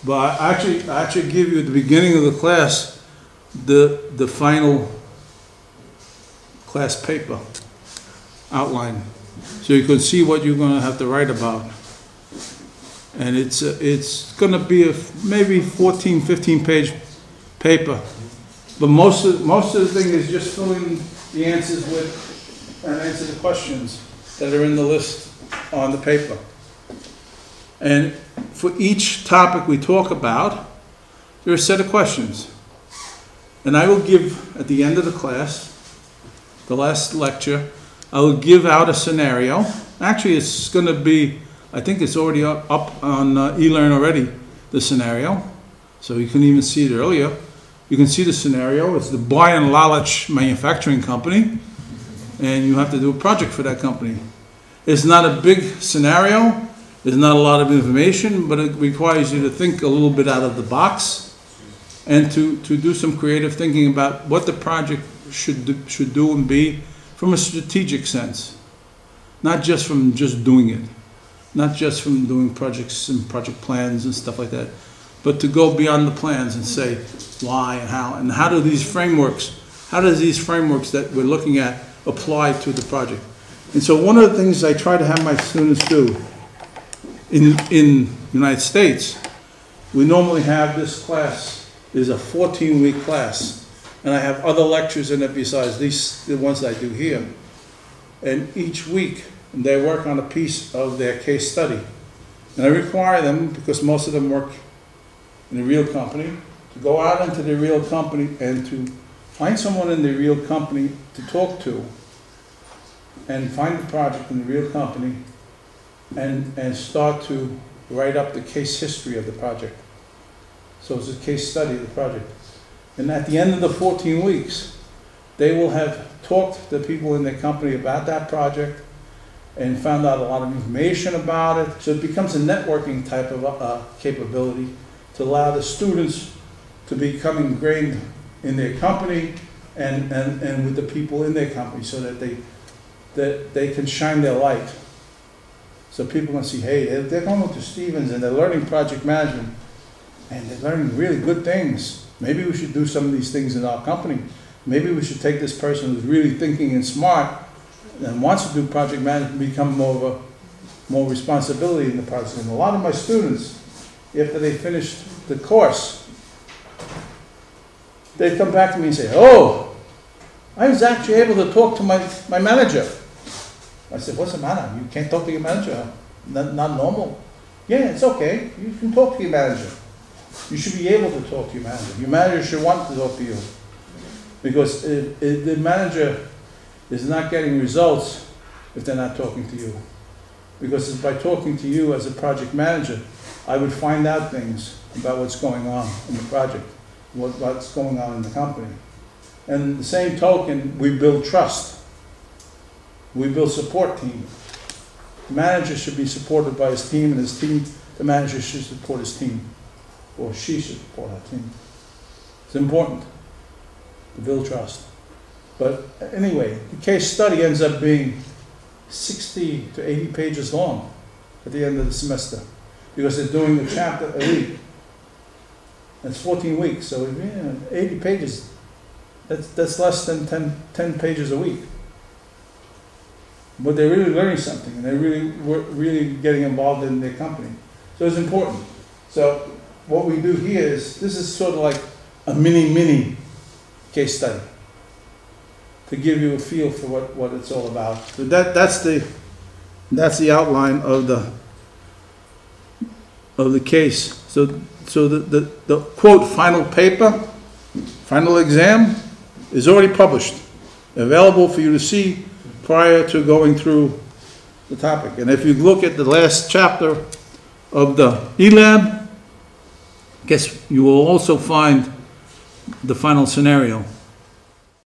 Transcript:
But I actually give you at the beginning of the class the final class paper outline, so you can see what you're going to have to write about. And it's going to be a maybe 14, 15 page paper, but most of the thing is just fill in the answers with and answer the questions that are in the list on the paper. And for each topic we talk about, there are a set of questions. And I will give, at the end of the class, the last lecture, I will give out a scenario. Actually, it's going to be, I think it's already up on eLearn already, the scenario. So you can even see it earlier. You can see the scenario. It's the Boy and Lalich Manufacturing Company. And you have to do a project for that company. It's not a big scenario. There's not a lot of information, but it requires you to think a little bit out of the box and to do some creative thinking about what the project should do and be from a strategic sense. Not just from just doing it. Not just from doing projects and project plans and stuff like that, but to go beyond the plans and say why and how do these frameworks, how does these frameworks that we're looking at apply to the project? And so one of the things I try to have my students do in the United States, we normally have this class is a 14-week class, and I have other lectures in it besides the ones that I do here. And each week they work on a piece of their case study. And I require them, because most of them work in a real company, to go out into the real company and to find someone in the real company to talk to and find the project in the real company and start to write up the case history of the project. So it's a case study of the project. And at the end of the 14 weeks, they will have talked to people in their company about that project and found out a lot of information about it. So it becomes a networking type of capability to allow the students to become ingrained in their company and with the people in their company, so that they can shine their light. So people can see, hey, they're going to Stevens and they're learning project management and they're learning really good things. Maybe we should do some of these things in our company. Maybe we should take this person who's really thinking and smart and wants to do project management, become more responsibility in the process. And a lot of my students, after they finished the course, they come back to me and say, oh, I was actually able to talk to my manager. I said, what's the matter? You can't talk to your manager? Not normal? Yeah, it's okay. You can talk to your manager. You should be able to talk to your manager. Your manager should want to talk to you. Because the manager is not getting results if they're not talking to you. Because by talking to you as a project manager, I would find out things about what's going on in the project, what's going on in the company. And the same token, we build trust. We build support team. The manager should be supported by his team, and his team, the manager should support his team. Or she should support her team. It's important to build trust. But anyway, the case study ends up being 60 to 80 pages long at the end of the semester, because they're doing a chapter a week. That's 14 weeks, so 80 pages, that's less than 10 pages a week. But they're really learning something, and they're really getting involved in their company. So it's important. So what we do here is, this is sort of like a mini case study to give you a feel for what it's all about. So that's the outline of the case. So the quote final paper, final exam is already published, available for you to see prior to going through the topic. And if you look at the last chapter of the E-Lab, I guess you will also find the final scenario.